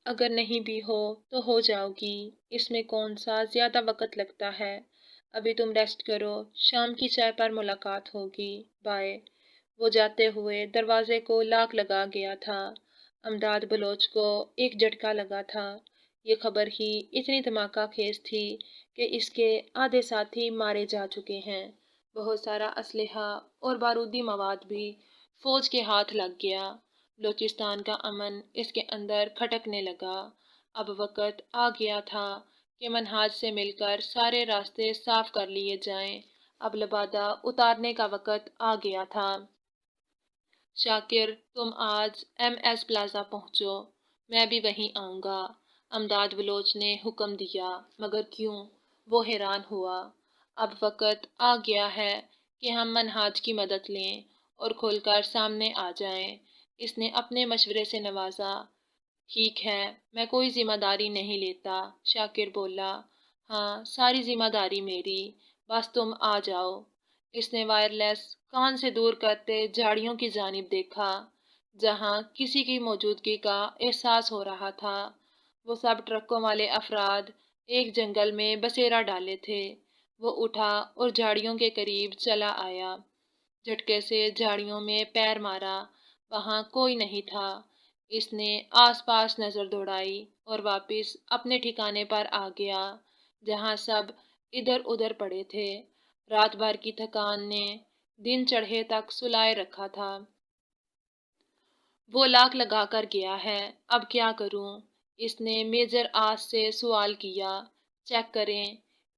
اگر نہیں بھی تو ہو جاؤ گی، اس میں کون سا زیادہ وقت لگتا ہے۔ ابھی تم ریسٹ کرو، شام کی چائے پر ملاقات ہوگی، بائے۔ وہ جاتے ہوئے دروازے کو لاک لگا گیا تھا۔ امداد بلوچ کو ایک جھٹکا لگا تھا۔ یہ خبر ہی اتنی دھماکہ خیز تھی کہ اس کے آدھے ساتھی مارے جا چکے ہیں۔ بہت سارا اسلحہ اور بارودی مواد بھی فوج کے ہاتھ لگ گیا۔ بلوچستان کا امن اس کے اندر کھٹکنے لگا۔ اب وقت آ گیا تھا کہ منہاج سے مل کر سارے راستے صاف کر لیے جائیں۔ اب لبادہ اتارنے کا وقت آ گیا تھا۔ شاکر، تم آج ایم ایس پلازا پہنچو، میں بھی وہیں آؤں گا، امداد بلوچ نے حکم دیا۔ مگر کیوں؟ وہ حیران ہوا۔ اب وقت آ گیا ہے کہ ہم منہاج کی مدد لیں اور کھل کر سامنے آ جائیں۔ اس نے اپنے مشورے سے نوازا۔ ٹھیک ہے، میں کوئی ذمہ داری نہیں لیتا، شاکر بولا۔ ہاں، ساری ذمہ داری میری، بس تم آ جاؤ۔ اس نے وائرلیس کان سے دور کرتے جھاڑیوں کی جانب دیکھا، جہاں کسی کی موجودگی کا احساس ہو رہا تھا۔ وہ سب ٹرکوں والے افراد ایک جنگل میں بسیرا ڈالے تھے۔ وہ اٹھا اور جھاڑیوں کے قریب چلا آیا۔ جھٹکے سے جھاڑیوں میں پیر مارا، وہاں کوئی نہیں تھا۔ اس نے آس پاس نظر دوڑائی اور واپس اپنے ٹھکانے پر آ گیا، جہاں سب ادھر ادھر پڑے تھے۔ رات بھر کی تھکان نے دن چڑھے تک سلائے رکھا تھا۔ وہ لاک لگا کر گیا ہے، اب کیا کروں؟ اس نے میجر آس سے سوال کیا۔ چیک کریں،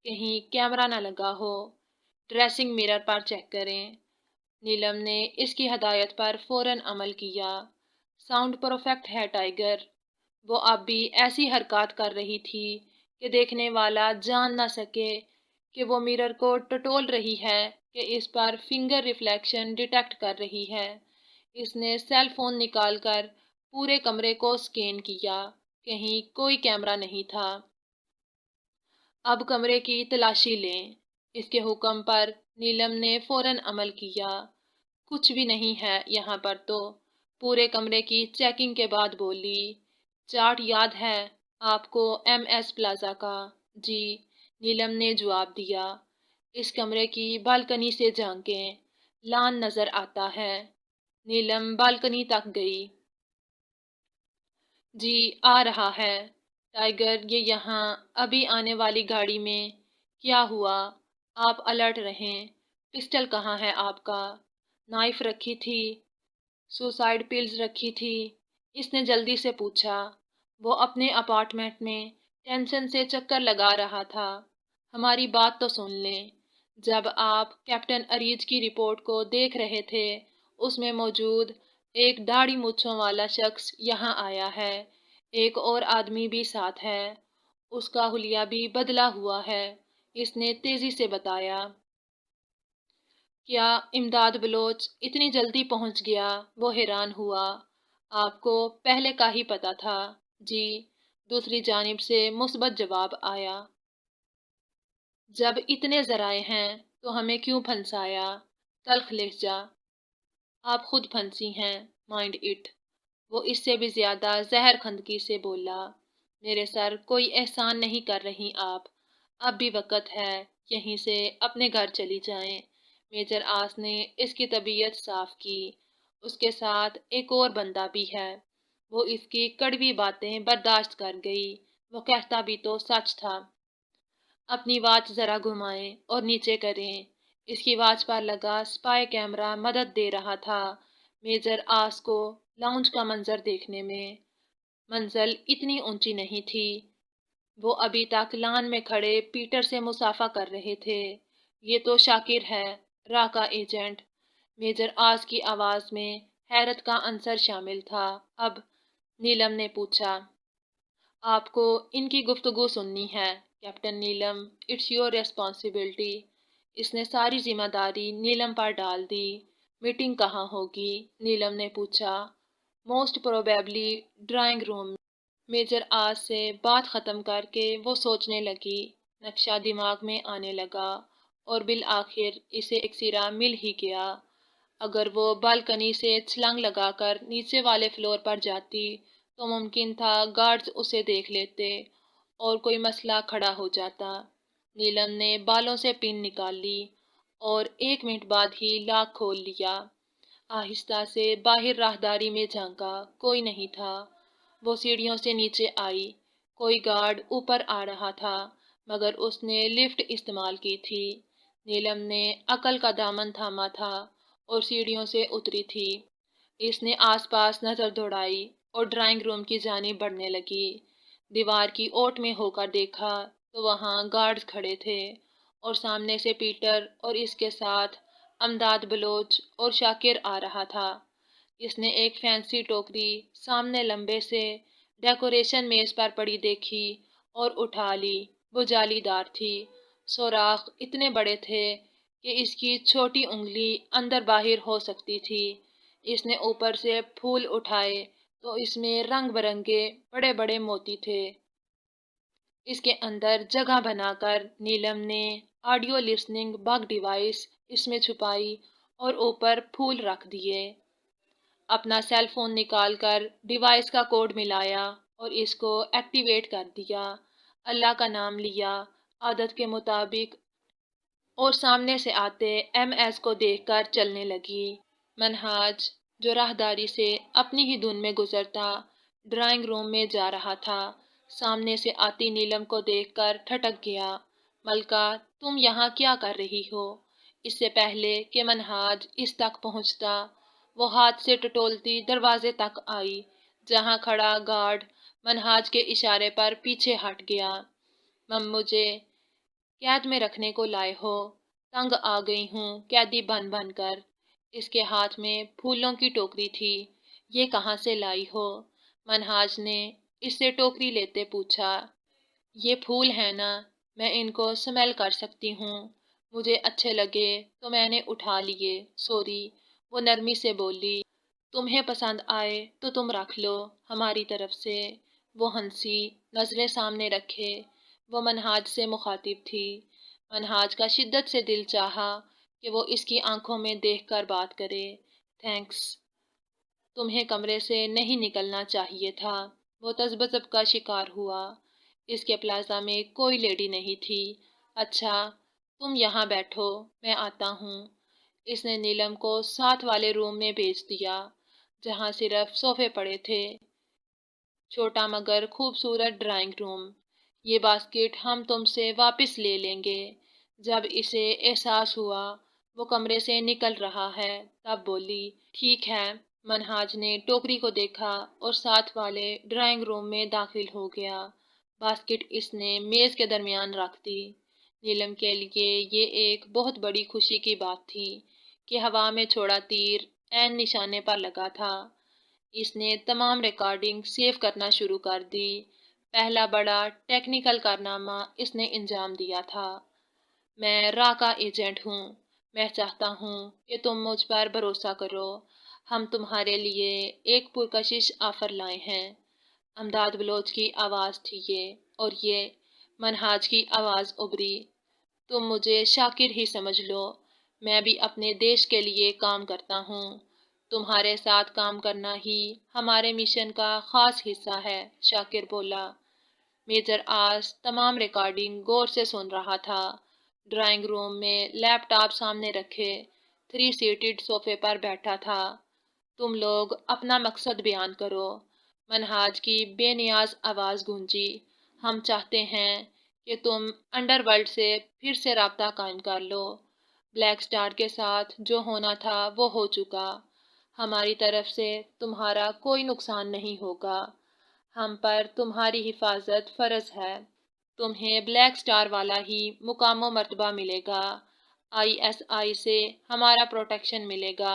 کہیں کیمرہ نہ لگا ہو۔ ڈریسنگ مرر پر چیک کریں۔ نیلم نے اس کی ہدایت پر فوراً عمل کیا۔ ساؤنڈ پرفیکٹ ہے ٹائیگر۔ وہ اب بھی ایسی حرکات کر رہی تھی کہ دیکھنے والا جان نہ سکے کہ وہ مرر کو ٹٹول رہی ہے کہ اس پر فنگر ریفلیکشن ڈیٹیکٹ کر رہی ہے۔ اس نے سیل فون نکال کر پورے کمرے کو سکین کیا، کہیں کوئی کیمرہ نہیں تھا۔ اب کمرے کی تلاشی لیں۔ اس کے حکم پر نیلم نے فوراً عمل کیا۔ کچھ بھی نہیں ہے یہاں پر تو، پورے کمرے کی چیکنگ کے بعد بولی۔ چارٹ یاد ہے آپ کو ایم ایس پلازا کا؟ جی، نیلم نے جواب دیا۔ اس کمرے کی بالکنی سے جھانکیں، لان نظر آتا ہے۔ نیلم بالکنی تک گئی۔ جی، آ رہا ہے۔ ٹائیگر، یہ یہاں ابھی آنے والی گاڑی میں کیا ہوا؟ آپ الرٹ رہیں۔ پسٹل کہاں ہے آپ کا؟ نائف رکھی تھی؟ سوسائیڈ پلز رکھی تھی؟ اس نے جلدی سے پوچھا۔ وہ اپنے اپارٹمنٹ میں ٹینشن سے چکر لگا رہا تھا۔ ہماری بات تو سن لیں۔ جب آپ کیپٹن اریج کی رپورٹ کو دیکھ رہے تھے، اس میں موجود ایک داڑھی مونچھوں والا شخص یہاں آیا ہے، ایک اور آدمی بھی ساتھ ہے۔ اس کا حلیہ بھی بدلا ہوا ہے، اس نے تیزی سے بتایا۔ کیا امداد بلوچ اتنی جلدی پہنچ گیا؟ وہ حیران ہوا۔ آپ کو پہلے کا ہی پتہ تھا؟ جی، دوسری جانب سے مثبت جواب آیا۔ جب اتنے ذرائع ہیں تو ہمیں کیوں پھنسایا؟ تلخ لہجہ۔ آپ خود پھنسی ہیں، مائنڈ اٹ۔ وہ اس سے بھی زیادہ زہر خندقی سے بولا۔ میرے سر کوئی احسان نہیں کر رہی آپ، اب بھی وقت ہے، یہیں سے اپنے گھر چلی جائیں۔ میجر آس نے اس کی طبیعت صاف کی۔ اس کے ساتھ ایک اور بندہ بھی ہے۔ وہ اس کی کڑوی باتیں برداشت کر گئی، وہ کہتا بھی تو سچ تھا۔ اپنی واچ ذرا گھمائیں اور نیچے کریں۔ اس کی واچ پر لگا سپائی کیمرہ مدد دے رہا تھا میجر آس کو لاؤنج کا منظر دیکھنے میں۔ منزل اتنی اونچی نہیں تھی۔ وہ ابھی تک لان میں کھڑے پیٹر سے مصافحہ کر رہے تھے۔ یہ تو شاکر ہے، را کا ایجنٹ۔ میجر آس کی آواز میں حیرت کا عنصر شامل تھا۔ اب نیلم نے پوچھا۔ آپ کو ان کی گفتگو سننی ہے captain Neelam, it's your responsibility. اس نے ساری ذمہ داری نیلم پر ڈال دی۔ میٹنگ کہاں ہوگی؟ نیلم نے پوچھا۔ Most probably drawing room. Major Aas سے بات ختم کر کے وہ سوچنے لگی۔ نقشہ دماغ میں آنے لگا اور بالآخر اسے ایک سرا مل ہی گیا۔ اگر وہ بالکنی سے چھلانگ لگا کر نیچے والے فلور پر جاتی تو ممکن تھا گارڈز اسے دیکھ لیتے اور کوئی مسئلہ کھڑا ہو جاتا۔ نیلم نے بالوں سے پن نکال لی اور 1 منٹ بعد ہی لاک کھول لیا۔ آہستہ سے باہر راہداری میں جھانکا، کوئی نہیں تھا۔ وہ سیڑھیوں سے نیچے آئی۔ کوئی گارڈ اوپر آ رہا تھا، مگر اس نے لفٹ استعمال کی تھی۔ نیلم نے عقل کا دامن تھاما تھا اور سیڑھیوں سے اتری تھی۔ اس نے آس پاس نظر دوڑائی اور ڈرائنگ روم کی جانب بڑھنے لگی۔ دیوار کی اوٹ میں ہو کر دیکھا تو وہاں گارڈز کھڑے تھے اور سامنے سے پیٹر اور اس کے ساتھ امداد بلوچ اور شاکر آ رہا تھا۔ اس نے ایک فینسی ٹوکری سامنے لمبے سے ڈیکوریشن میز پر پڑی دیکھی اور اٹھا لی۔ وہ جالی دار تھی۔ سوراخ اتنے بڑے تھے کہ اس کی چھوٹی انگلی اندر باہر ہو سکتی تھی۔ اس نے اوپر سے پھول اٹھائے تو اس میں رنگ برنگے بڑے بڑے موتی تھے۔ اس کے اندر جگہ بنا کر نیلم نے آڈیو لسننگ بگ ڈیوائس اس میں چھپائی اور اوپر پھول رکھ دیے۔ اپنا سیل فون نکال کر ڈیوائس کا کوڈ ملایا اور اس کو ایکٹیویٹ کر دیا۔ اللہ کا نام لیا عادت کے مطابق اور سامنے سے آتے ایم ایس کو دیکھ کر چلنے لگی۔ منہاج جو راہداری سے اپنی ہی دھن میں گزرتا ڈرائنگ روم میں جا رہا تھا، سامنے سے آتی نیلم کو دیکھ کر ٹھٹک گیا۔ ملکہ تم یہاں کیا کر رہی ہو؟ اس سے پہلے کہ منہاج اس تک پہنچتا وہ ہاتھ سے ٹٹولتی دروازے تک آئی، جہاں کھڑا گارڈ منہاج کے اشارے پر پیچھے ہٹ گیا۔ مجھے قید میں رکھنے کو لائے ہو؟ تنگ آ گئی ہوں قیدی بن بن کر۔ اس کے ہاتھ میں پھولوں کی ٹوکری تھی۔ یہ کہاں سے لائی ہو؟ منہاج نے اس سے ٹوکری لیتے پوچھا۔ یہ پھول ہیں نا، میں ان کو سمیل کر سکتی ہوں۔ مجھے اچھے لگے تو میں نے اٹھا لیے، سوری، وہ نرمی سے بولی۔ تمہیں پسند آئے تو تم رکھ لو ہماری طرف سے۔ وہ ہنسی، نظریں سامنے رکھے۔ وہ منہاج سے مخاطب تھی۔ منہاج کا شدت سے دل چاہا کہ وہ اس کی آنکھوں میں دیکھ کر بات کرے۔ تھینکس، تمہیں کمرے سے نہیں نکلنا چاہیے تھا۔ وہ تذبذب کا شکار ہوا۔ اس کے پلازا میں کوئی لیڈی نہیں تھی۔ اچھا، تم یہاں بیٹھو، میں آتا ہوں۔ اس نے نیلم کو ساتھ والے روم میں بھیج دیا، جہاں صرف صوفے پڑے تھے۔ چھوٹا مگر خوبصورت ڈرائنگ روم۔ یہ باسکٹ ہم تم سے واپس لے لیں گے۔ جب اسے احساس ہوا وہ کمرے سے نکل رہا ہے، تب بولی، ٹھیک ہے۔ منہاج نے ٹوکری کو دیکھا اور ساتھ والے ڈرائنگ روم میں داخل ہو گیا۔ باسکٹ اس نے میز کے درمیان رکھ دی۔ نیلم کے لیے یہ ایک بہت بڑی خوشی کی بات تھی کہ ہوا میں چھوڑا تیر عین نشانے پر لگا تھا۔ اس نے تمام ریکارڈنگ سیو کرنا شروع کر دی۔ پہلا بڑا ٹیکنیکل کارنامہ اس نے انجام دیا تھا۔ میں را کا ایجنٹ ہوں۔ میں چاہتا ہوں کہ تم مجھ پر بھروسہ کرو۔ ہم تمہارے لیے ایک پرکشش آفر لائے ہیں۔ امداد بلوچ کی آواز تھی یہ، اور یہ منہاج کی آواز ابھری۔ تم مجھے شاکر ہی سمجھ لو، میں بھی اپنے دیش کے لیے کام کرتا ہوں۔ تمہارے ساتھ کام کرنا ہی ہمارے مشن کا خاص حصہ ہے، شاکر بولا۔ میجر آس تمام ریکارڈنگ غور سے سن رہا تھا۔ ڈرائنگ روم میں لیپ ٹاپ سامنے رکھے 3 سیٹڈ صوفے پر بیٹھا تھا۔ تم لوگ اپنا مقصد بیان کرو۔ منہاج کی بے نیاز آواز گونجی۔ ہم چاہتے ہیں کہ تم انڈر ورلڈ سے پھر سے رابطہ قائم کر لو۔ بلیک سٹار کے ساتھ جو ہونا تھا وہ ہو چکا۔ ہماری طرف سے تمہارا کوئی نقصان نہیں ہوگا۔ ہم پر تمہاری حفاظت فرض ہے۔ تمہیں بلیک سٹار والا ہی مقام و مرتبہ ملے گا۔ ISI سے ہمارا پروٹیکشن ملے گا۔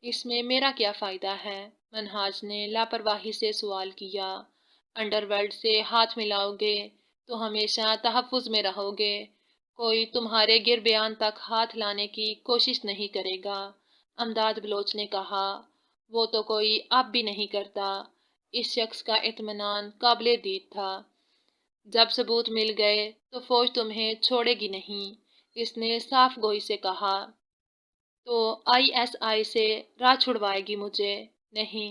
اس میں میرا کیا فائدہ ہے؟ منہاج نے لاپرواہی سے سوال کیا۔ انڈر ورلڈ سے ہاتھ ملاؤ گے تو ہمیشہ تحفظ میں رہو گے۔ کوئی تمہارے گربیان تک ہاتھ لانے کی کوشش نہیں کرے گا، امداد بلوچ نے کہا۔ وہ تو کوئی اب بھی نہیں کرتا۔ اس شخص کا اطمینان قابل دید تھا۔ جب ثبوت مل گئے تو فوج تمہیں چھوڑے گی نہیں، اس نے صاف گوئی سے کہا۔ تو ISI سے راہ چھڑوائے گی مجھے؟ نہیں،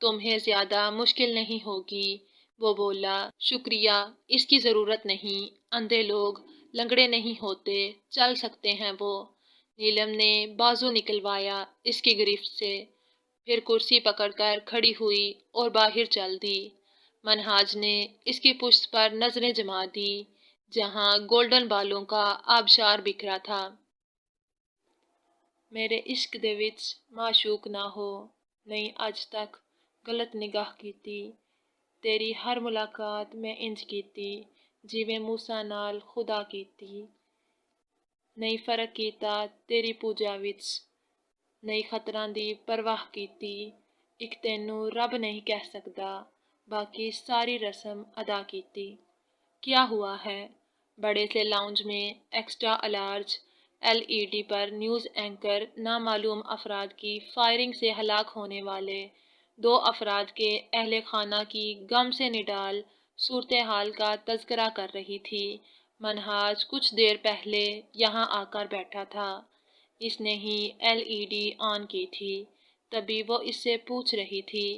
تمہیں زیادہ مشکل نہیں ہوگی۔ وہ بولا، شکریہ، اس کی ضرورت نہیں، اندھے لوگ لنگڑے نہیں ہوتے، چل سکتے ہیں وہ۔ نیلم نے بازو نکلوایا اس کی گرفت سے، پھر کرسی پکڑ کر کھڑی ہوئی اور باہر چل دی۔ منہاج نے اس کی پشت پر نظریں جما دی جہاں گولڈن بالوں کا آبشار بکھرا تھا۔ میرے عشق دے وچ معشوق نہ ہو، نہیں اج تک غلط نگاہ کیتی، تیری ہر ملاقات میں انج کیتی جویں موسیٰ نال خدا کیتی، نہیں فرق کیتا تیری پوجا وچ، نہیں خطراں دی پرواہ کیتی، ایک تینوں رب نہیں کہہ سکدا، باقی ساری رسم ادا کیتی۔ کیا ہوا ہے؟ بڑے سے لاؤنج میں ایکسٹرا لارج LED پر نیوز اینکر نامعلوم افراد کی فائرنگ سے ہلاک ہونے والے 2 افراد کے اہل خانہ کی غم سے نڈال صورتحال کا تذکرہ کر رہی تھی۔ منہاج کچھ دیر پہلے یہاں آ کر بیٹھا تھا، اس نے ہی LED آن کی تھی، تبھی وہ اس سے پوچھ رہی تھی۔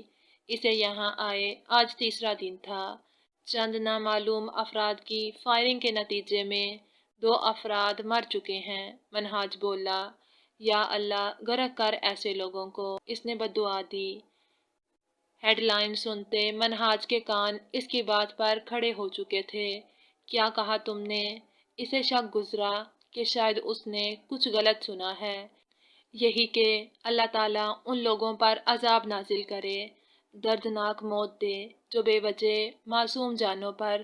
اسے یہاں آئے آج تیسرا دن تھا۔ چند نامعلوم افراد کی فائرنگ کے نتیجے میں 2 افراد مر چکے ہیں۔ منہاج بولا، یا اللہ غرق کر ایسے لوگوں کو، اس نے بددعا دی۔ ہیڈ لائن سنتے منہاج کے کان اس کی بات پر کھڑے ہو چکے تھے۔ کیا کہا تم نے؟ اسے شک گزرا کہ شاید اس نے کچھ غلط سنا ہے، یہی کہ اللہ تعالیٰ ان لوگوں پر عذاب نازل کرے، دردناک موت دے جو بے وجہ معصوم جانوں پر،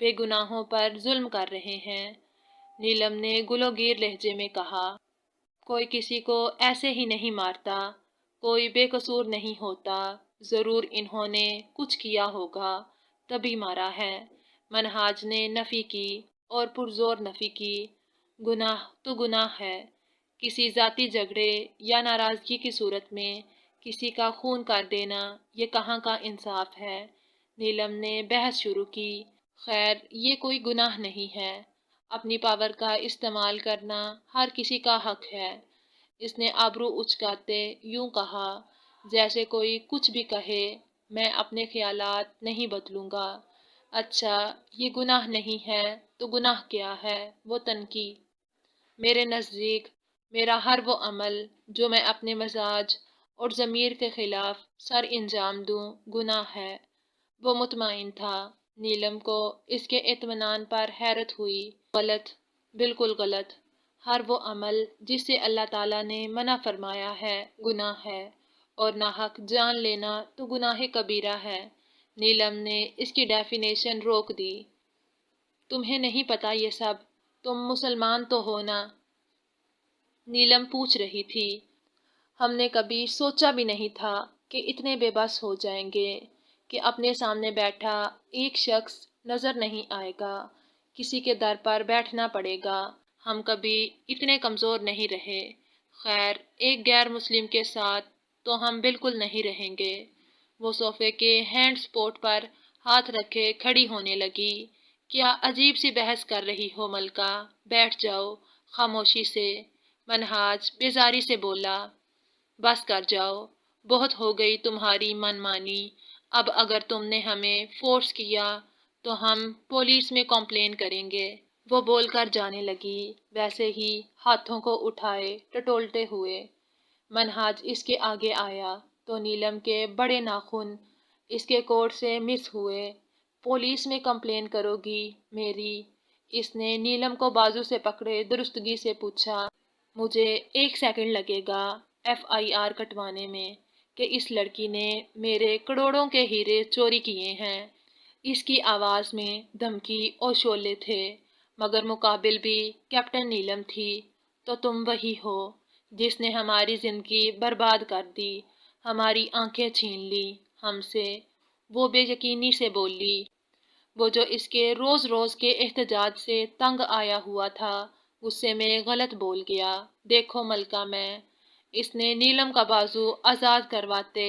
بے گناہوں پر ظلم کر رہے ہیں۔ نیلم نے گلوگیر لہجے میں کہا، کوئی کسی کو ایسے ہی نہیں مارتا، کوئی بے قصور نہیں ہوتا، ضرور انہوں نے کچھ کیا ہوگا تبھی مارا ہے۔ منہاج نے نفی کی اور پرزور نفی کی، گناہ تو گناہ ہے، کسی ذاتی جھگڑے یا ناراضگی کی صورت میں کسی کا خون کر دینا یہ کہاں کا انصاف ہے۔ نیلم نے بحث شروع کی، خیر یہ کوئی گناہ نہیں ہے، اپنی پاور کا استعمال کرنا ہر کسی کا حق ہے۔ اس نے آبرو اچکاتے یوں کہا جیسے کوئی کچھ بھی کہے، میں اپنے خیالات نہیں بدلوں گا۔ اچھا یہ گناہ نہیں ہے تو گناہ کیا ہے؟ وہ تنکی۔ میرے نزدیک میرا ہر وہ عمل جو میں اپنے مزاج اور ضمیر کے خلاف سر انجام دوں گناہ ہے۔ وہ مطمئن تھا۔ نیلم کو اس کے اطمینان پر حیرت ہوئی۔ غلط، بالکل غلط، ہر وہ عمل جس سے اللہ تعالیٰ نے منع فرمایا ہے گناہ ہے، اور ناحق جان لینا تو گناہ کبیرہ ہے۔ نیلم نے اس کی ڈیفینیشن روک دی۔ تمہیں نہیں پتا یہ سب؟ تم مسلمان تو ہو نا؟ نیلم پوچھ رہی تھی۔ ہم نے کبھی سوچا بھی نہیں تھا کہ اتنے بے بس ہو جائیں گے کہ اپنے سامنے بیٹھا ایک شخص نظر نہیں آئے گا، کسی کے در پر بیٹھنا پڑے گا۔ ہم کبھی اتنے کمزور نہیں رہے۔ خیر ایک غیر مسلم کے ساتھ تو ہم بالکل نہیں رہیں گے۔ وہ صوفے کے ہینڈ سپورٹ پر ہاتھ رکھے کھڑی ہونے لگی۔ کیا عجیب سی بحث کر رہی ہو ملکہ، بیٹھ جاؤ خاموشی سے۔ منہاج بیزاری سے بولا، بس کر جاؤ، بہت ہو گئی تمہاری من مانی، اب اگر تم نے ہمیں فورس کیا تو ہم پولیس میں کمپلین کریں گے۔ وہ بول کر جانے لگی، ویسے ہی ہاتھوں کو اٹھائے ٹٹولتے ہوئے۔ منہاج اس کے آگے آیا تو نیلم کے بڑے ناخن اس کے کوٹ سے مس ہوئے۔ پولیس میں کمپلین کرو گی میری؟ اس نے نیلم کو بازو سے پکڑے درستگی سے پوچھا۔ مجھے 1 سیکنڈ لگے گا FIR کٹوانے میں کہ اس لڑکی نے میرے کروڑوں کے ہیرے چوری کیے ہیں۔ اس کی آواز میں دھمکی اور شعلے تھے، مگر مقابل بھی کیپٹن نیلم تھی۔ تو تم وہی ہو جس نے ہماری زندگی برباد کر دی، ہماری آنکھیں چھین لی ہم سے۔ وہ بے یقینی سے بولی، وہ جو اس کے روز روز کے احتجاج سے تنگ آیا ہوا تھا، غصے میں غلط بول گیا۔ دیکھو ملکہ میں، اس نے نیلم کا بازو آزاد کرواتے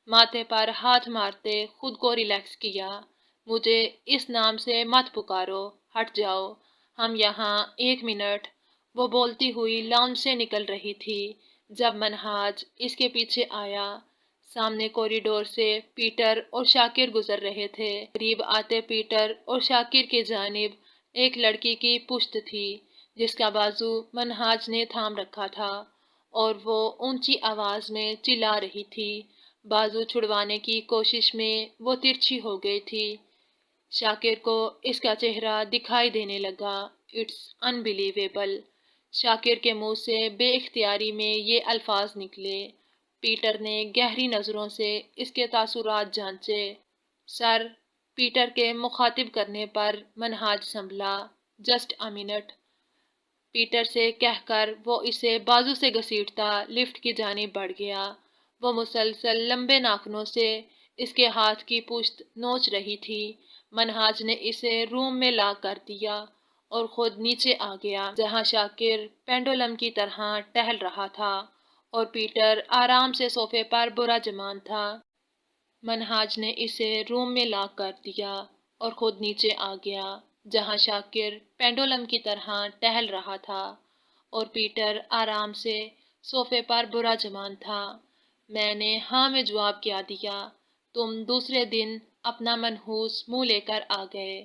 ماتھے پر ہاتھ مارتے خود کو ریلیکس کیا، مجھے اس نام سے مت پکارو، ہٹ جاؤ، ہم یہاں 1 منٹ۔ وہ بولتی ہوئی لاؤنج سے نکل رہی تھی جب منہاج اس کے پیچھے آیا۔ سامنے کوریڈور سے پیٹر اور شاکر گزر رہے تھے۔ قریب آتے پیٹر اور شاکر کی جانب ایک لڑکی کی پشت تھی جس کا بازو منہاج نے تھام رکھا تھا اور وہ اونچی آواز میں چلا رہی تھی۔ بازو چھڑوانے کی کوشش میں وہ ترچھی ہو گئی تھی۔ شاکر کو اس کا چہرہ دکھائی دینے لگا۔ It's unbelievable. شاکر کے منہ سے بے اختیاری میں یہ الفاظ نکلے۔ پیٹر نے گہری نظروں سے اس کے تاثرات جانچے۔ سر، پیٹر کے مخاطب کرنے پر منہاج سنبھلا۔ جسٹ اے منٹ، پیٹر سے کہہ کر وہ اسے بازو سے گھسیٹتا لفٹ کی جانب بڑھ گیا۔ وہ مسلسل لمبے ناخنوں سے اس کے ہاتھ کی پشت نوچ رہی تھی۔ منہاج نے اسے روم میں لاک کر دیا اور خود نیچے آ گیا جہاں شاکر پینڈولم کی طرح ٹہل رہا تھا اور پیٹر آرام سے صوفے پر براجمان تھا۔ منہاج نے اسے روم میں لاک کر دیا اور خود نیچے آ گیا جہاں شاکر پینڈولم کی طرح ٹہل رہا تھا اور پیٹر آرام سے صوفے پر براجمان تھا۔ میں نے ہاں میں جواب کیا دیا۔ تم دوسرے دن اپنا منحوس منہ لے کر آ گئے۔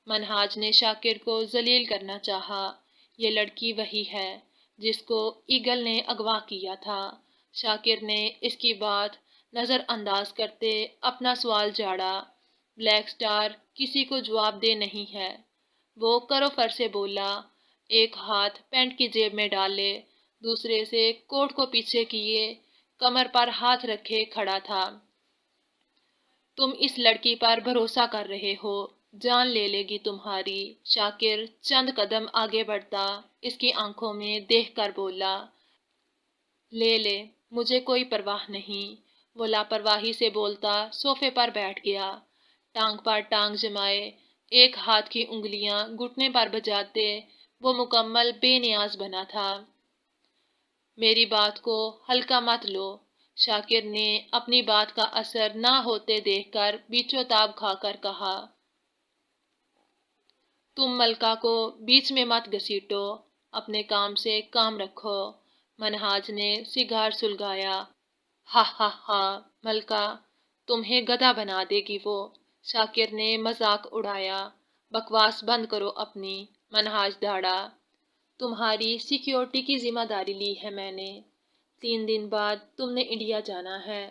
منہاج نے شاکر کو ذلیل کرنا چاہا۔ یہ لڑکی وہی ہے جس کو ایگل نے اغوا کیا تھا۔ شاکر نے اس کی بات نظر انداز کرتے اپنا سوال جھاڑا۔ بلیک سٹار کسی کو جواب دہ نہیں ہے، وہ کرو فر سے بولا۔ ایک ہاتھ پینٹ کی جیب میں ڈالے، دوسرے سے کوٹ کو پیچھے کیے، کمر پر ہاتھ رکھے کھڑا تھا۔ تم اس لڑکی پر بھروسہ کر رہے ہو، جان لے لے گی تمہاری۔ شاکر چند قدم آگے بڑھتا اس کی آنکھوں میں دیکھ کر بولا، لے لے، مجھے کوئی پرواہ نہیں۔ وہ لاپرواہی سے بولتا صوفے پر بیٹھ گیا، ٹانگ پر ٹانگ جمائے، ایک ہاتھ کی انگلیاں گھٹنے پر بجاتے وہ مکمل بے نیاز بنا تھا۔ میری بات کو ہلکا مت لو، شاکر نے اپنی بات کا اثر نہ ہوتے دیکھ کر بیچو تاب کھا کر کہا، تم ملکہ کو بیچ میں مت گھسیٹو، اپنے کام سے کام رکھو۔ منہاج نے سگار سلگایا۔ ہا ہا ہا، ملکہ، تمہیں گدھا بنا دے گی وہ۔ شاکر نے مذاق اڑایا۔ بکواس بند کرو اپنی، منہاج دھاڑا۔ تمہاری سیکیورٹی کی ذمہ داری لی ہے میں نے۔ 3 دن بعد تم نے انڈیا جانا ہے،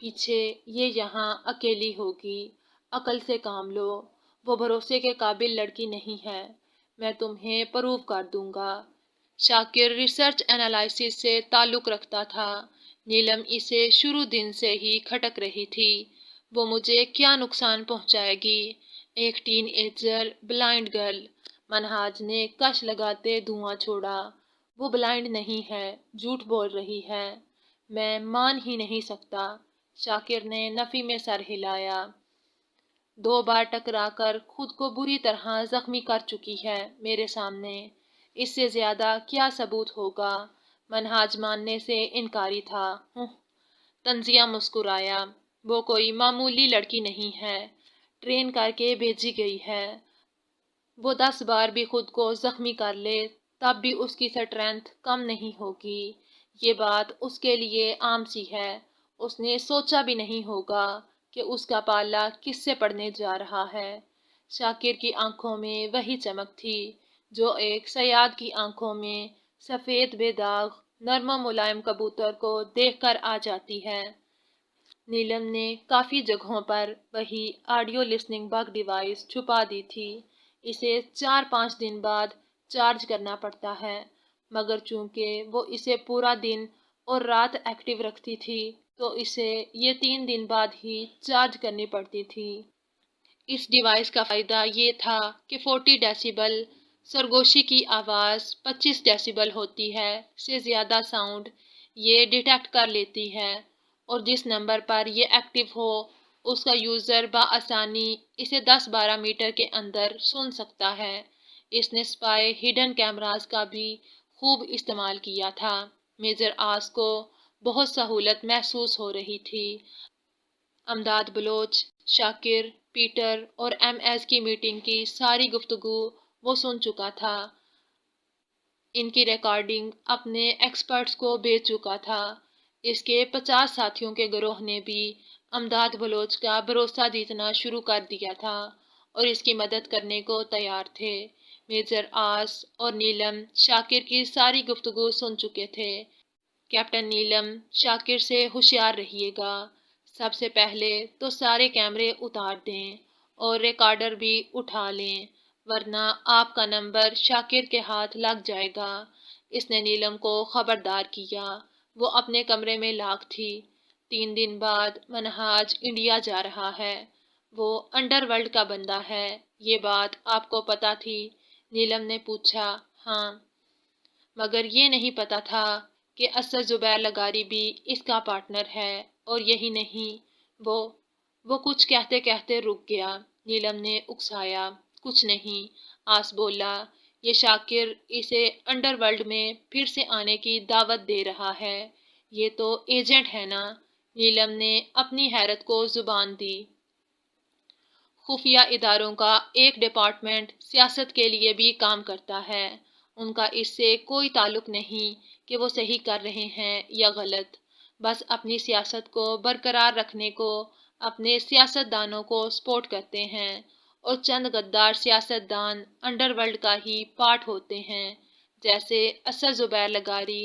پیچھے یہ یہاں اکیلی ہوگی۔ عقل سے کام لو، وہ بھروسے کے قابل لڑکی نہیں ہے، میں تمہیں پروو کر دوں گا۔ شاکر ریسرچ انالائسس سے تعلق رکھتا تھا۔ نیلم اسے شروع دن سے ہی کھٹک رہی تھی۔ وہ مجھے کیا نقصان پہنچائے گی؟ ایک ٹین ایجر بلائنڈ گرل، منہاج نے کش لگاتے دھواں چھوڑا۔ وہ بلائنڈ نہیں ہے، جھوٹ بول رہی ہے، میں مان ہی نہیں سکتا۔ شاکر نے نفی میں سر ہلایا۔ 2 بار ٹکرا کر خود کو بری طرح زخمی کر چکی ہے میرے سامنے، اس سے زیادہ کیا ثبوت ہوگا؟ منہاج ماننے سے انکاری تھا۔ تنزیہ مسکرایا۔ وہ کوئی معمولی لڑکی نہیں ہے، ٹرین کر کے بھیجی گئی ہے۔ وہ 10 بار بھی خود کو زخمی کر لے تب بھی اس کی سٹرینتھ کم نہیں ہوگی۔ یہ بات اس کے لیے عام سی ہے۔ اس نے سوچا بھی نہیں ہوگا کہ اس کا پالا کس سے پڑنے جا رہا ہے۔ شاکر کی آنکھوں میں وہی چمک تھی جو ایک صیاد کی آنکھوں میں سفید بے داغ نرم و ملائم کبوتر کو دیکھ کر آ جاتی ہے۔ نیلم نے کافی جگہوں پر وہی آڈیو لسننگ بگ ڈیوائس چھپا دی تھی۔ اسے 4-5 دن بعد چارج کرنا پڑتا ہے، مگر چونکہ وہ اسے پورا دن اور رات ایکٹیو رکھتی تھی تو اسے یہ 3 دن بعد ہی چارج کرنی پڑتی تھی۔ اس ڈیوائس کا فائدہ یہ تھا کہ 40 ڈیسیبل سرگوشی کی آواز 25 ڈیسیبل ہوتی ہے سے زیادہ ساؤنڈ یہ ڈیٹیکٹ کر لیتی ہے، اور جس نمبر پر یہ ایکٹیو ہو اس کا یوزر بآسانی اسے 10-12 میٹر کے اندر سن سکتا ہے۔ اس نے اسپائی ہڈن کیمراز کا بھی خوب استعمال کیا تھا۔ میجر آس کو بہت سہولت محسوس ہو رہی تھی۔ امداد بلوچ، شاکر، پیٹر اور ایم ایس کی میٹنگ کی ساری گفتگو وہ سن چکا تھا، ان کی ریکارڈنگ اپنے ایکسپرٹس کو بھیج چکا تھا۔ اس کے 50 ساتھیوں کے گروہ نے بھی امداد بلوچ کا بھروسہ جیتنا شروع کر دیا تھا اور اس کی مدد کرنے کو تیار تھے۔ میجر آس اور نیلم شاکر کی ساری گفتگو سن چکے تھے۔ کیپٹن نیلم شاکر سے ہوشیار رہیے گا، سب سے پہلے تو سارے کیمرے اتار دیں اور ریکارڈر بھی اٹھا لیں، ورنہ آپ کا نمبر شاکر کے ہاتھ لگ جائے گا۔ اس نے نیلم کو خبردار کیا۔ وہ اپنے کمرے میں لاک تھی۔ 3 دن بعد منہاج انڈیا جا رہا ہے۔ وہ انڈر ورلڈ کا بندہ ہے، یہ بات آپ کو پتا تھی؟ نیلم نے پوچھا۔ ہاں، مگر یہ نہیں پتا تھا کہ اسد زبیر لغاری بھی اس کا پارٹنر ہے، اور یہی نہیں، وہ کچھ کہتے کہتے رک گیا۔ نیلم نے اکسایا۔ کچھ نہیں، آس بولا، یہ شاکر اسے انڈر ورلڈ میں پھر سے آنے کی دعوت دے رہا ہے، یہ تو ایجنٹ ہے نا۔ نیلم نے اپنی حیرت کو زبان دی۔ خفیہ اداروں کا ایک ڈپارٹمنٹ سیاست کے لیے بھی کام کرتا ہے، ان کا اس سے کوئی تعلق نہیں کہ وہ صحیح کر رہے ہیں یا غلط، بس اپنی سیاست کو برقرار رکھنے کو اپنے سیاست دانوں کو سپورٹ کرتے ہیں، اور چند غدار سیاست دان انڈر ورلڈ کا ہی پارٹ ہوتے ہیں، جیسے اسد زبیر لغاری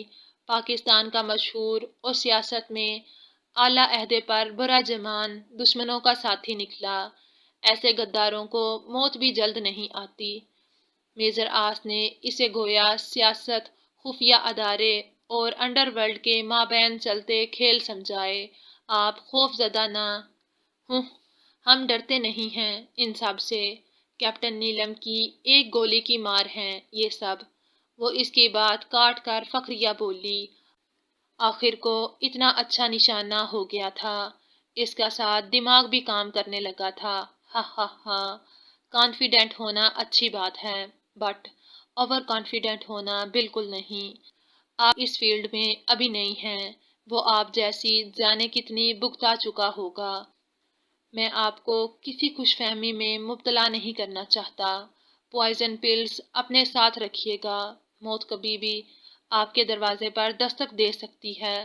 پاکستان کا مشہور اور سیاست میں اعلیٰ عہدے پر برا جمان دشمنوں کا ساتھی نکلا۔ ایسے غداروں کو موت بھی جلد نہیں آتی۔ میجر آس نے اسے گویا سیاست، خفیہ ادارے اور انڈر ورلڈ کے مابین چلتے کھیل سمجھائے۔ آپ خوف زدہ نہ ہوں، ہم ڈرتے نہیں ہیں ان سب سے۔ کیپٹن نیلم کی ایک گولی کی مار ہیں یہ سب۔ وہ اس کی بات کاٹ کر فخریہ بولی۔ آخر کو اتنا اچھا نشانہ ہو گیا تھا، اس کا ساتھ دماغ بھی کام کرنے لگا تھا۔ ہا ہا ہا، کانفیڈنٹ ہونا اچھی بات ہے، بٹ اوور کانفیڈنٹ ہونا بالکل نہیں۔ آپ اس فیلڈ میں ابھی نئی ہیں، وہ آپ جیسی جانے کتنی بھگتا چکا ہوگا۔ میں آپ کو کسی خوش فہمی میں مبتلا نہیں کرنا چاہتا۔ پوائزن پلز اپنے ساتھ رکھیے گا، موت کبھی بھی آپ کے دروازے پر دستک دے سکتی ہے۔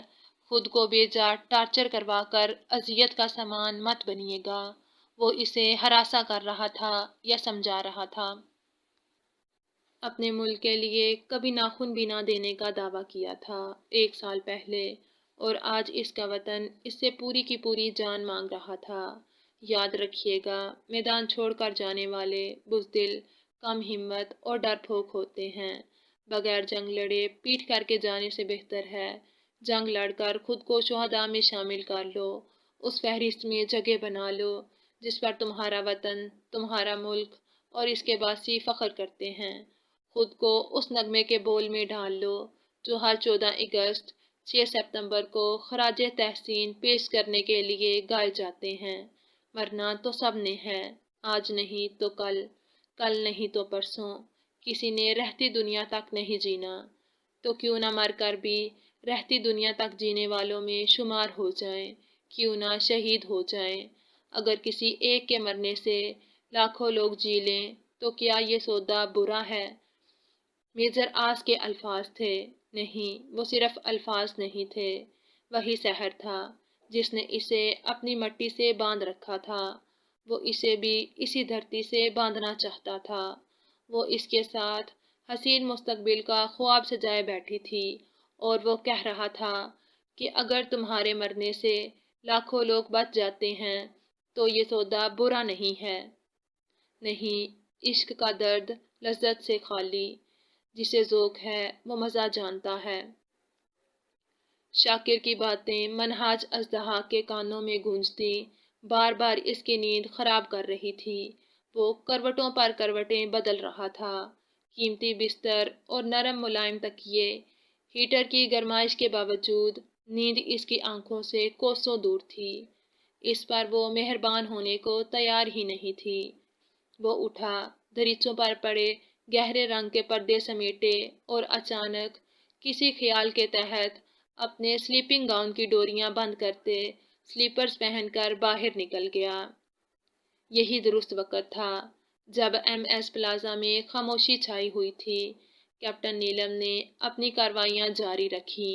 خود کو بے جا ٹارچر کروا کر اذیت کا سامان مت بنیے گا۔ وہ اسے ہراساں کر رہا تھا یا سمجھا رہا تھا۔ اپنے ملک کے لیے کبھی ناخن بھی نہ دینے کا دعویٰ کیا تھا 1 سال پہلے، اور آج اس کا وطن اس سے پوری کی پوری جان مانگ رہا تھا۔ یاد رکھیے گا، میدان چھوڑ کر جانے والے بزدل، کم ہمت اور ڈرپوک ہوتے ہیں۔ بغیر جنگ لڑے پیٹ کر کے جانے سے بہتر ہے جنگ لڑ کر خود کو شہداء میں شامل کر لو، اس فہرست میں جگہ بنا لو جس پر تمہارا وطن، تمہارا ملک اور اس کے باسی فخر کرتے ہیں۔ خود کو اس نغمے کے بول میں ڈال لو جو ہر 14 اگست، 6 ستمبر کو خراج تحسین پیش کرنے کے لیے گائے جاتے ہیں۔ مرنا تو سب نے ہے، آج نہیں تو کل، کل نہیں تو پرسوں، کسی نے رہتی دنیا تک نہیں جینا، تو کیوں نہ مر کر بھی رہتی دنیا تک جینے والوں میں شمار ہو جائیں، کیوں نہ شہید ہو جائیں۔ اگر کسی ایک کے مرنے سے لاکھوں لوگ جی لیں تو کیا یہ سودا برا ہے؟ میجر آس کے الفاظ تھے، نہیں، وہ صرف الفاظ نہیں تھے، وہی سحر تھا جس نے اسے اپنی مٹی سے باندھ رکھا تھا۔ وہ اسے بھی اسی دھرتی سے باندھنا چاہتا تھا۔ وہ اس کے ساتھ حسین مستقبل کا خواب سجائے بیٹھی تھی، اور وہ کہہ رہا تھا کہ اگر تمہارے مرنے سے لاکھوں لوگ بچ جاتے ہیں تو یہ سودا برا نہیں ہے۔ نہیں، عشق کا درد لذت سے خالی، جسے ذوق ہے وہ مزہ جانتا ہے۔ شاکر کی باتیں منہاج اژدہا کے کانوں میں گونجتی، بار بار اس کی نیند خراب کر رہی تھی۔ وہ کروٹوں پر کروٹیں بدل رہا تھا، قیمتی بستر اور نرم ملائم تکیے۔ ہیٹر کی گرمائش کے باوجود نیند اس کی آنکھوں سے کوسوں دور تھی۔ اس پر وہ مہربان ہونے کو تیار ہی نہیں تھی۔ وہ اٹھا، دریچوں پر پڑے گہرے رنگ کے پردے سمیٹے اور اچانک کسی خیال کے تحت اپنے سلیپنگ گاؤن کی ڈوریاں بند کرتے سلیپرز پہن کر باہر نکل گیا۔ یہی درست وقت تھا جب MS پلازا میں خاموشی چھائی ہوئی تھی۔ کیپٹن نیلم نے اپنی کارروائیاں جاری رکھیں۔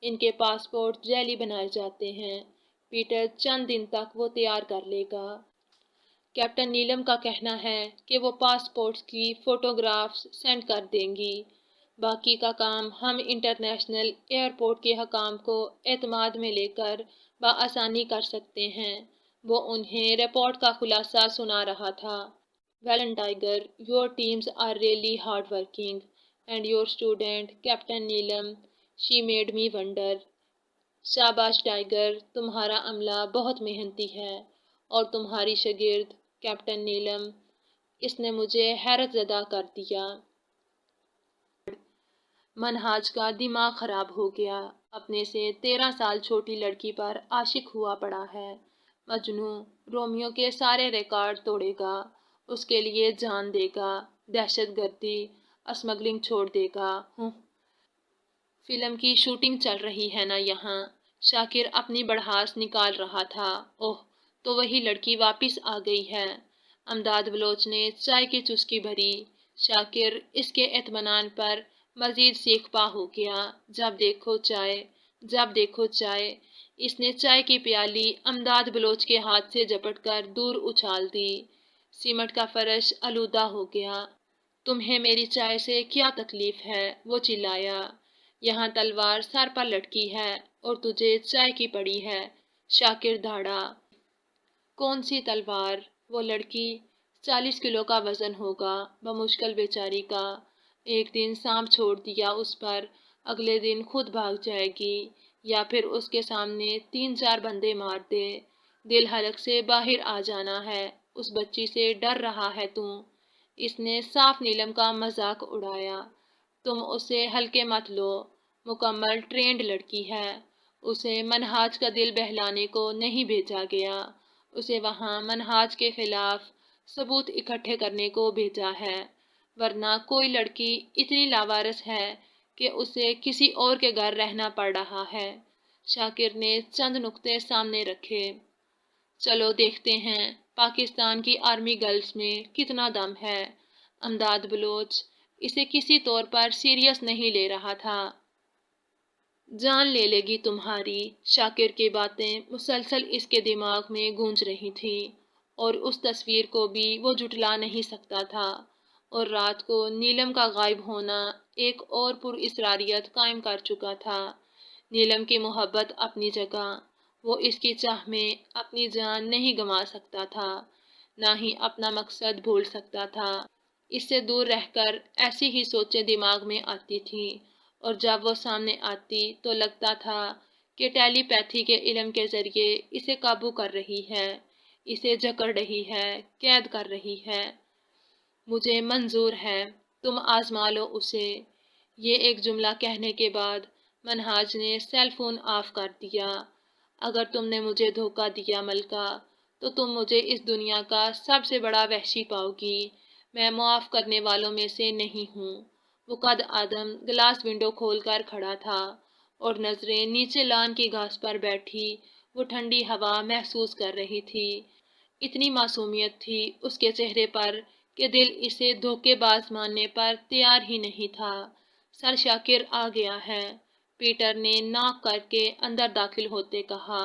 ان کے پاسپورٹ جعلی بنائے جاتے ہیں۔ پیٹر چند دن تک وہ تیار کر لے گا۔ کیپٹن نیلم کا کہنا ہے کہ وہ پاسپورٹس کی فوٹوگرافز سینڈ کر دیں گی۔ باقی کا کام ہم انٹرنیشنل ایئرپورٹ کے حکام کو اعتماد میں لے کر بآسانی کر سکتے ہیں۔ وہ انہیں رپورٹ کا خلاصہ سنا رہا تھا۔ "Well done, Tiger. Your teams are really hard-working. And your student, Captain Neelam, she made me wonder." شاباش ٹائیگر، تمہارا عملہ بہت محنتی ہے، اور تمہاری شاگرد کیپٹن نیلم، اس نے مجھے حیرت زدہ کر دیا۔ منہاج کا دماغ خراب ہو گیا، اپنے سے 13 سال چھوٹی لڑکی پر عاشق ہوا پڑا ہے۔ مجنوں رومیو کے سارے ریکارڈ توڑے گا، اس کے لیے جان دے گا، دہشت گردی اسمگلنگ چھوڑ دے گا۔ فلم کی شوٹنگ چل رہی ہے نا یہاں؟ شاکر اپنی بڑھاس نکال رہا تھا۔ اوہ، تو وہی لڑکی واپس آ گئی ہے۔ امداد بلوچ نے چائے کی چسکی بھری۔ شاکر اس کے اطمینان پر مزید سیخ پا ہو گیا۔ جب دیکھو چائے، جب دیکھو چائے۔ اس نے چائے کی پیالی امداد بلوچ کے ہاتھ سے جپٹ کر دور اچھال دی۔ سیمنٹ کا فرش آلودہ ہو گیا۔ "تمہیں میری چائے سے کیا تکلیف ہے؟" وہ چلایا۔ "یہاں تلوار سر پر لٹکی ہے اور تجھے چائے کی پڑی ہے۔" شاکر دھاڑا۔ "کون سی تلوار؟" "وہ لڑکی، 40 کلو کا وزن ہوگا بمشکل بیچاری کا۔ ایک دن سانپ چھوڑ دیا اس پر، اگلے دن خود بھاگ جائے گی، یا پھر اس کے سامنے 3-4 بندے مار دے۔ دل حلق سے باہر آ جانا ہے۔ اس بچی سے ڈر رہا ہے تو؟" اس نے صاف نیلم کا مذاق اڑایا۔ "تم اسے ہلکے مت لو، مکمل ٹرینڈ لڑکی ہے۔ اسے منہاج کا دل بہلانے کو نہیں بھیجا گیا، اسے وہاں منہاج کے خلاف ثبوت اکٹھے کرنے کو بھیجا ہے، ورنہ کوئی لڑکی اتنی لاوارث ہے کہ اسے کسی اور کے گھر رہنا پڑ رہا ہے۔" شاکر نے چند نکتے سامنے رکھے۔ "چلو دیکھتے ہیں پاکستان کی آرمی گرلز میں کتنا دم ہے۔" امداد بلوچ اسے کسی طور پر سیریس نہیں لے رہا تھا۔ "جان لے لے گی تمہاری۔" شاکر کی باتیں مسلسل اس کے دماغ میں گونج رہی تھیں، اور اس تصویر کو بھی وہ جھٹلا نہیں سکتا تھا۔ اور رات کو نیلم کا غائب ہونا ایک اور پراسراریت قائم کر چکا تھا۔ نیلم کی محبت اپنی جگہ، وہ اس کی چاہ میں اپنی جان نہیں گنوا سکتا تھا، نہ ہی اپنا مقصد بھول سکتا تھا۔ اس سے دور رہ کر ایسی ہی سوچیں دماغ میں آتی تھیں، اور جب وہ سامنے آتی تو لگتا تھا کہ ٹیلی پیتھی کے علم کے ذریعے اسے قابو کر رہی ہے، اسے جکڑ رہی ہے، قید کر رہی ہے۔ "مجھے منظور ہے، تم آزما لو اسے۔" یہ ایک جملہ کہنے کے بعد منہاج نے سیل فون آف کر دیا۔ "اگر تم نے مجھے دھوکہ دیا ملکہ، تو تم مجھے اس دنیا کا سب سے بڑا وحشی پاؤ گی۔ میں معاف کرنے والوں میں سے نہیں ہوں۔" وہ قد آدم گلاس ونڈو کھول کر کھڑا تھا، اور نظریں نیچے لان کی گھاس پر بیٹھی وہ ٹھنڈی ہوا محسوس کر رہی تھی۔ اتنی معصومیت تھی اس کے چہرے پر کہ دل اسے دھوکے باز ماننے پر تیار ہی نہیں تھا۔ "سر شاکر آ گیا ہے۔" پیٹر نے ناک کر کے اندر داخل ہوتے کہا۔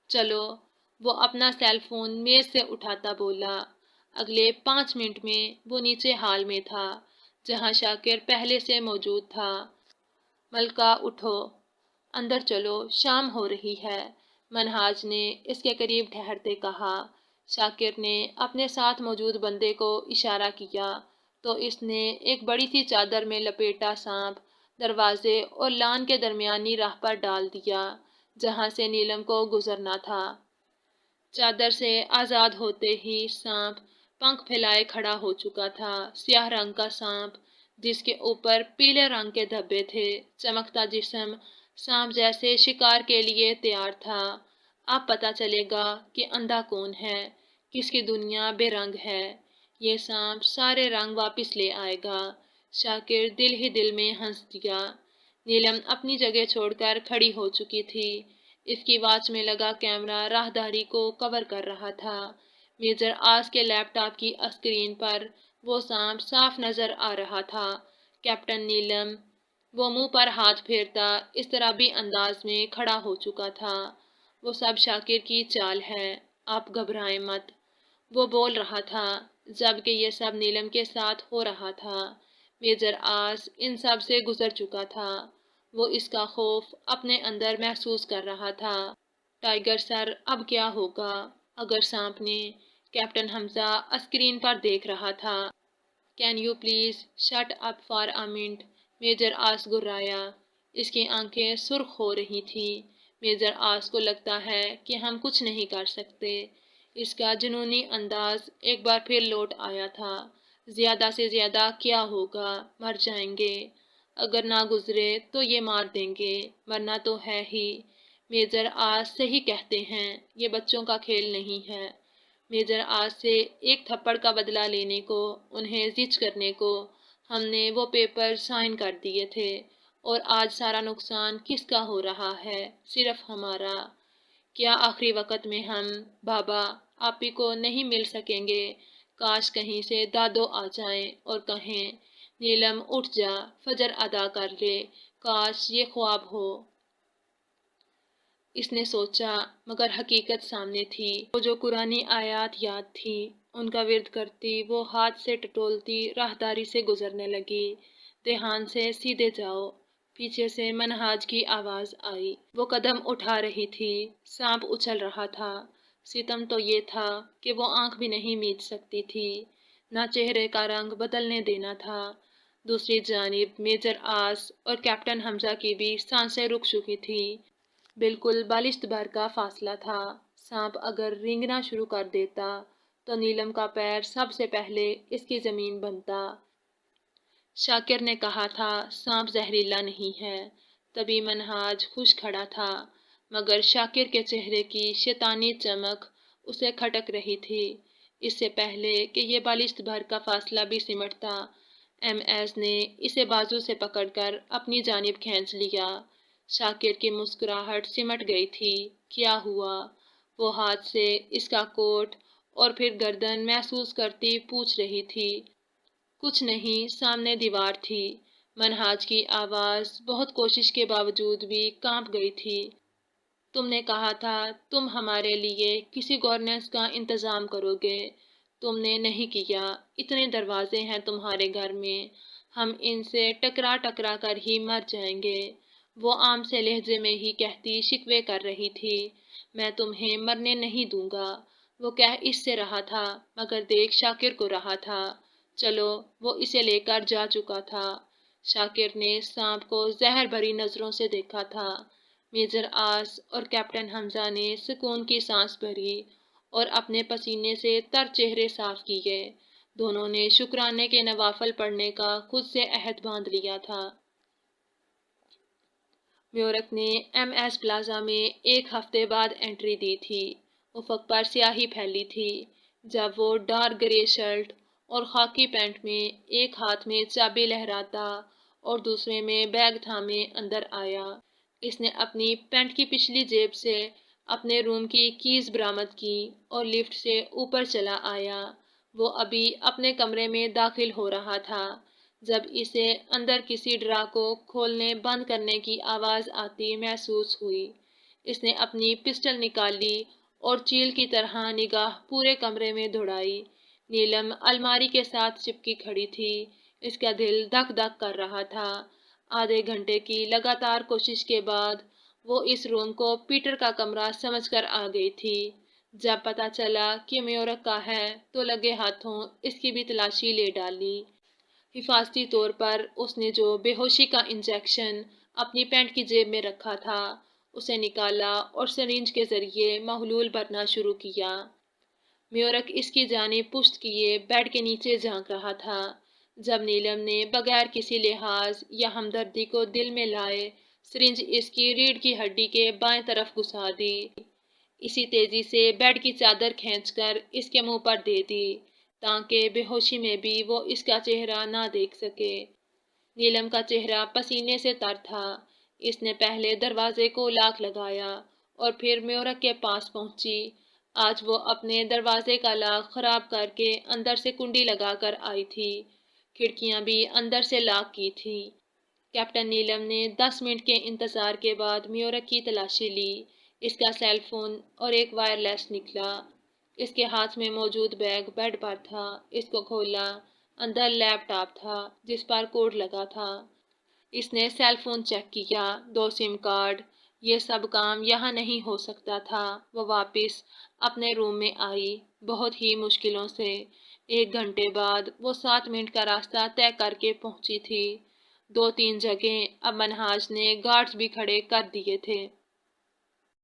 چلو۔" وہ اپنا سیل فون میز سے اٹھاتا بولا۔ اگلے 5 منٹ میں وہ نیچے ہال میں تھا، جہاں شاکر پہلے سے موجود تھا۔ "ملکہ اٹھو، اندر چلو، شام ہو رہی ہے۔" منہاج نے اس کے قریب ٹھہرتے کہا۔ شاکر نے اپنے ساتھ موجود بندے کو اشارہ کیا تو اس نے ایک بڑی سی چادر میں لپیٹا سانپ دروازے اور لان کے درمیانی راہ پر ڈال دیا، جہاں سے نیلم کو گزرنا تھا۔ چادر سے آزاد ہوتے ہی سانپ پنکھ پھیلائے کھڑا ہو چکا تھا، سیاہ رنگ کا سانپ جس کے اوپر پیلے رنگ کے دھبے تھے۔ چمکتا جسم سانپ جیسے شکار کے لیے تیار تھا۔ اب پتہ چلے گا کہ اندھا کون ہے، کس کی دنیا بے رنگ ہے۔ یہ سانپ سارے رنگ واپس لے آئے گا۔ شاکر دل ہی دل میں ہنس دیا۔ نیلم اپنی جگہ چھوڑ کر کھڑی ہو چکی تھی۔ اس کی واچ میں لگا کیمرہ راہداری کو کور کر رہا تھا۔ میجر آس کے لیپ ٹاپ کی اسکرین پر وہ سانپ صاف نظر آ رہا تھا۔ کیپٹن نیلم وہ منہ پر ہاتھ پھیرتا اس طرح بھی انداز میں کھڑا ہو چکا تھا۔ وہ سب شاکر کی چال ہے، آپ گھبرائیں مت۔ وہ بول رہا تھا جبکہ یہ سب نیلم کے ساتھ ہو رہا تھا۔ میجر آس ان سب سے گزر چکا تھا۔ وہ اس کا خوف اپنے اندر محسوس کر رہا تھا۔ ٹائیگر سر، اب کیا ہوگا اگر سانپ نے؟ کیپٹن حمزہ اسکرین پر دیکھ رہا تھا۔ Can you please shut up for a minute? Major Aas گرایا۔ اس کی آنکھیں سرخ ہو رہی تھیں۔ میجر آس کو لگتا ہے کہ ہم کچھ نہیں کر سکتے۔ اس کا جنونی انداز ایک بار پھر لوٹ آیا تھا۔ زیادہ سے زیادہ کیا ہوگا؟ مر جائیں گے۔ اگر نہ گزرے تو یہ مار دیں گے، مرنا تو ہے ہی۔ میجر آس صحیح کہتے ہیں، یہ بچوں کا کھیل نہیں ہے۔ میجر آس سے ایک تھپڑ کا بدلہ لینے کو، انہیں زچ کرنے کو، ہم نے وہ پیپر سائن کر دیے تھے، اور آج سارا نقصان کس کا ہو رہا ہے؟ صرف ہمارا۔ کیا آخری وقت میں ہم بابا آپی کو نہیں مل سکیں گے؟ کاش کہیں سے دادو آ جائیں اور کہیں نیلم اٹھ جا، فجر ادا کر لے، کاش یہ خواب ہو۔ اس نے سوچا، مگر حقیقت سامنے تھی۔ وہ جو قرآنی آیات یاد تھی، ان کا ورد کرتی وہ ہاتھ سے ٹٹولتی راہداری سے گزرنے لگی۔ دھیان سے سیدھے جاؤ۔ پیچھے سے منہاج کی آواز آئی۔ وہ قدم اٹھا رہی تھی، سانپ اچھل رہا تھا۔ ستم تو یہ تھا کہ وہ آنکھ بھی نہیں میچ سکتی تھی، نہ چہرے کا رنگ بدلنے دینا تھا۔ دوسری جانب میجر آس اور کیپٹن حمزہ کی بھی سانسیں رک چکی تھیں۔ بالکل بالشت بھر کا فاصلہ تھا۔ سانپ اگر رینگنا شروع کر دیتا تو نیلم کا پیر سب سے پہلے اس کی زمین بنتا۔ شاکر نے کہا تھا سانپ زہریلا نہیں ہے۔ تبھی منہاج خوش کھڑا تھا، مگر شاکر کے چہرے کی شیطانی چمک اسے کھٹک رہی تھی۔ اس سے پہلے کہ یہ بالشت بھر کا فاصلہ بھی سمٹتا، ایم ایس نے اسے بازو سے پکڑ کر اپنی جانب کھینچ لیا۔ شاکر کی مسکراہٹ سمٹ گئی تھی۔ کیا ہوا؟ وہ ہاتھ سے اس کا کوٹ اور پھر گردن محسوس کرتی پوچھ رہی تھی۔ کچھ نہیں، سامنے دیوار تھی۔ منہاج کی آواز بہت کوشش کے باوجود بھی کانپ گئی تھی۔ تم نے کہا تھا تم ہمارے لیے کسی گورننس کا انتظام کرو گے، تم نے نہیں کیا۔ اتنے دروازے ہیں تمہارے گھر میں، ہم ان سے ٹکرا ٹکرا کر ہی مر جائیں گے۔ وہ عام سے لہجے میں ہی کہتی شکوے کر رہی تھی۔ میں تمہیں مرنے نہیں دوں گا۔ وہ کہہ اس سے رہا تھا، مگر دیکھ شاکر کو رہا تھا۔ چلو، وہ اسے لے کر جا چکا تھا۔ شاکر نے سانپ کو زہر بھری نظروں سے دیکھا تھا۔ میجر آس اور کیپٹن حمزہ نے سکون کی سانس بھری اور اپنے پسینے سے تر چہرے صاف کیے۔ دونوں نے شکرانے کے نوافل پڑھنے کا خود سے عہد باندھ لیا تھا۔ میورک نے ایم ایس پلازا میں ایک ہفتے بعد انٹری دی تھی۔ افق پر سیاہی پھیلی تھی جب وہ ڈارک گرے شرٹ اور خاکی پینٹ میں ایک ہاتھ میں چابی لہراتا اور دوسرے میں بیگ تھامے اندر آیا۔ اس نے اپنی پینٹ کی پچھلی جیب سے اپنے روم کی کیز برآمد کی اور لفٹ سے اوپر چلا آیا۔ وہ ابھی اپنے کمرے میں داخل ہو رہا تھا جب اسے اندر کسی ڈرا کو کھولنے بند کرنے کی آواز آتی محسوس ہوئی۔ اس نے اپنی پسٹل نکال لی اور چیل کی طرح نگاہ پورے کمرے میں دوڑائی۔ نیلم الماری کے ساتھ چپکی کھڑی تھی۔ اس کا دل دھک دھک کر رہا تھا۔ آدھے گھنٹے کی لگاتار کوشش کے بعد وہ اس روم کو پیٹر کا کمرہ سمجھ کر آ گئی تھی۔ جب پتہ چلا کہ میورک کا ہے تو لگے ہاتھوں اس کی بھی تلاشی لے ڈالی۔ حفاظتی طور پر اس نے جو بے ہوشی کا انجیکشن اپنی پینٹ کی جیب میں رکھا تھا اسے نکالا اور سرنج کے ذریعے محلول بھرنا شروع کیا۔ میورک اس کی جانب پشت کیے بیڈ کے نیچے جھانک رہا تھا جب نیلم نے بغیر کسی لحاظ یا ہمدردی کو دل میں لائے سرنج اس کی ریڑھ کی ہڈی کے بائیں طرف گھسا دی۔ اسی تیزی سے بیڈ کی چادر کھینچ کر اس کے منہ پر دے دی تاکہ بے ہوشی میں بھی وہ اس کا چہرہ نہ دیکھ سکے۔ نیلم کا چہرہ پسینے سے تر تھا۔ اس نے پہلے دروازے کو لاک لگایا اور پھر میورک کے پاس پہنچی۔ آج وہ اپنے دروازے کا لاک خراب کر کے اندر سے کنڈی لگا کر آئی تھی۔ کھڑکیاں بھی اندر سے لاک کی تھی۔ کیپٹن نیلم نے 10 منٹ کے انتظار کے بعد میورک کی تلاشی لی۔ اس کا سیل فون اور ایک وائرلیس نکلا۔ اس کے ہاتھ میں موجود بیگ بیڈ پر تھا۔ اس کو کھولا۔ اندر لیپ ٹاپ تھا جس پر کوڈ لگا تھا۔ اس نے سیل فون چیک کیا۔ 2 سم کارڈ۔ یہ سب کام یہاں نہیں ہو سکتا تھا۔ وہ واپس اپنے روم میں آئی، بہت ہی مشکلوں سے۔ 1 گھنٹے بعد وہ 7 منٹ کا راستہ طے کر کے پہنچی تھی۔ 2-3 جگہیں اب منہاج نے گارڈز بھی کھڑے کر دیے تھے۔